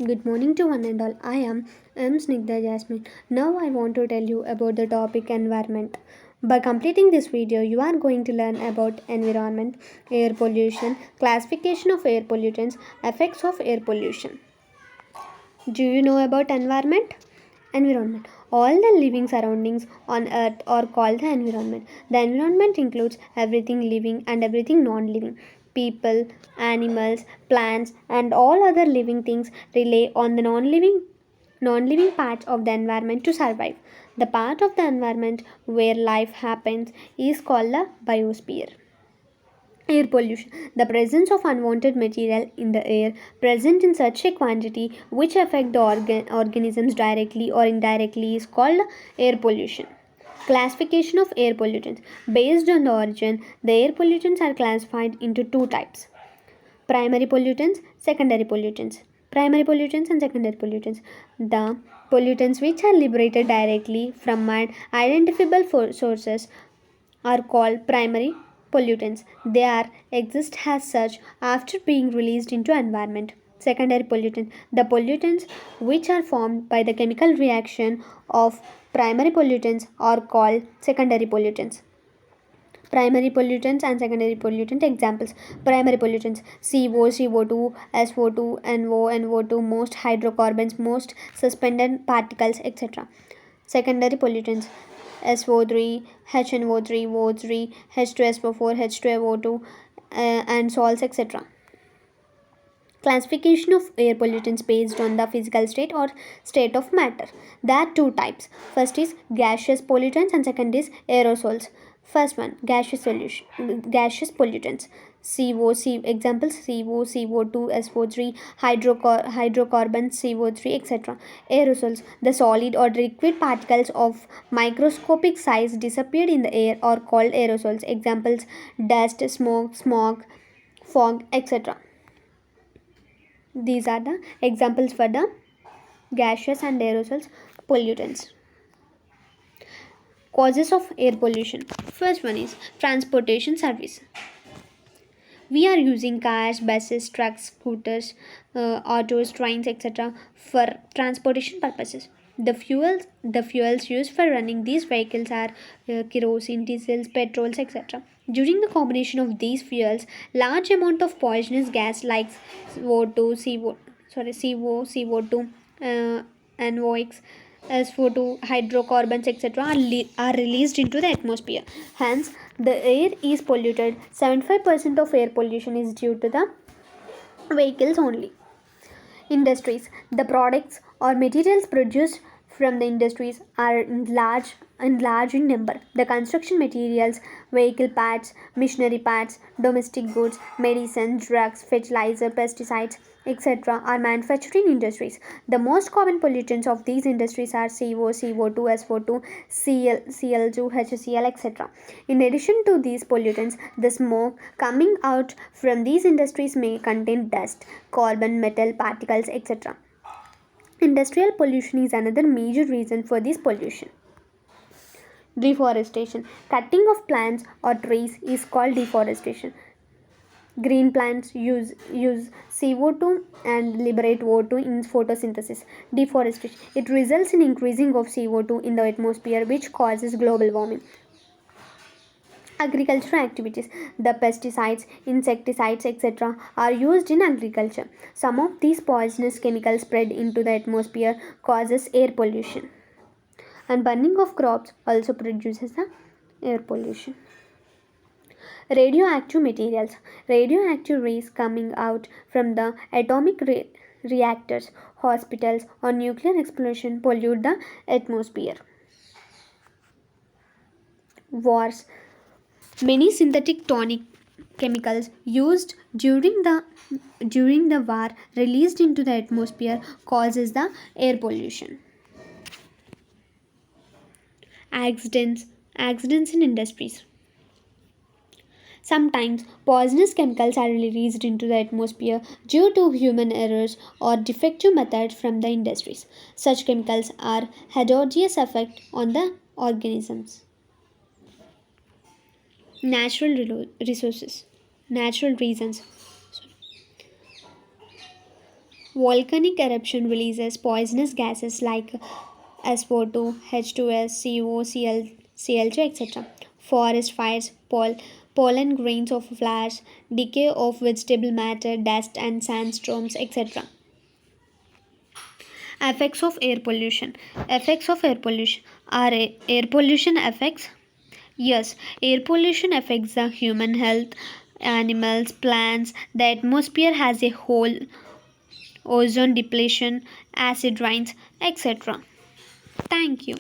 Good morning to one and all. I am Snigdha Jasmine. Now I want to tell you about the topic environment. By completing this video, you are going to learn about environment, air pollution, classification of air pollutants, effects of air pollution. Do you know about environment? Environment. All the living surroundings on earth are called the environment. The environment includes everything living and everything non-living. People, animals, plants and all other living things rely on the non-living parts of the environment to survive. The part of the environment where life happens is called the biosphere. Air pollution. The presence of unwanted material in the air present in such a quantity which affect the organisms directly or indirectly is called air pollution. Classification of air pollutants. Based on the origin, the air pollutants are classified into two types: primary pollutants, secondary pollutants. Primary pollutants and secondary pollutants. The pollutants which are liberated directly from identifiable sources are called primary pollutants. They are exist as such after being released into environment. Secondary pollutants. The pollutants which are formed by the chemical reaction of primary pollutants are called secondary pollutants. Primary pollutants and secondary pollutant examples: primary pollutants: CO, CO2, SO2, NO2, most hydrocarbons, most suspended particles, etc. Secondary pollutants: SO3, HNO3, O3, H2SO4, H2O2, and salts, etc. Classification of air pollutants based on the physical state or state of matter. There are two types. First is gaseous pollutants and second is aerosols. First one, gaseous pollutants. Examples: CO, CO2, SO3, hydrocarbons, CO3, etc. Aerosols: the solid or liquid particles of microscopic size disappeared in the air are called aerosols. Examples: dust, smoke, smog, fog, etc. These are the examples for the gaseous and aerosols pollutants. Causes of air pollution. First one is transportation service. We are using cars, buses, trucks, scooters, autos, trains, etc. for transportation purposes. The fuels used for running these vehicles are kerosene, diesels, petrols, etc. During the combination of these fuels, large amount of poisonous gas like CO2, NOx, SO2, hydrocarbons, etc. Are released into the atmosphere. Hence, the air is polluted. 75% of air pollution is due to the vehicles only. Industries. The products or materials produced from the industries are large in number. The construction materials, vehicle parts, machinery parts, domestic goods, medicine, drugs, fertilizer, pesticides, etc. are manufactured in industries. The most common pollutants of these industries are CO, CO2, SO2, Cl2, HCl, etc. In addition to these pollutants, the smoke coming out from these industries may contain dust, carbon, metal particles, etc. Industrial pollution is another major reason for this pollution. Deforestation. Cutting of plants or trees is called deforestation. Green plants use CO2 and liberate O2 in photosynthesis. Deforestation. It results in increasing of CO2 in the atmosphere, which causes global warming. Agricultural activities. The pesticides, insecticides, etc. are used in agriculture. Some of these poisonous chemicals spread into the atmosphere causes air pollution. And burning of crops also produces the air pollution. Radioactive materials. Radioactive rays coming out from the atomic reactors, hospitals, or nuclear explosion pollute the atmosphere. Wars. Many synthetic tonic chemicals used during the war released into the atmosphere causes the air pollution. Accidents in industries. Sometimes poisonous chemicals are released into the atmosphere due to human errors or defective methods from the industries. Such chemicals are hazardous effect on the organisms. Resources. Natural reasons. Volcanic eruption releases poisonous gases like SO2, H2S, CO, CL2, etc. Forest fires, pollen grains of flowers, decay of vegetable matter, dust and sandstorms, etc. Effects of air pollution. Effects of air pollution. Are air pollution effects? Yes, air pollution affects the human health, animals, plants. The atmosphere has a whole ozone depletion, acid rains, etc. Thank you.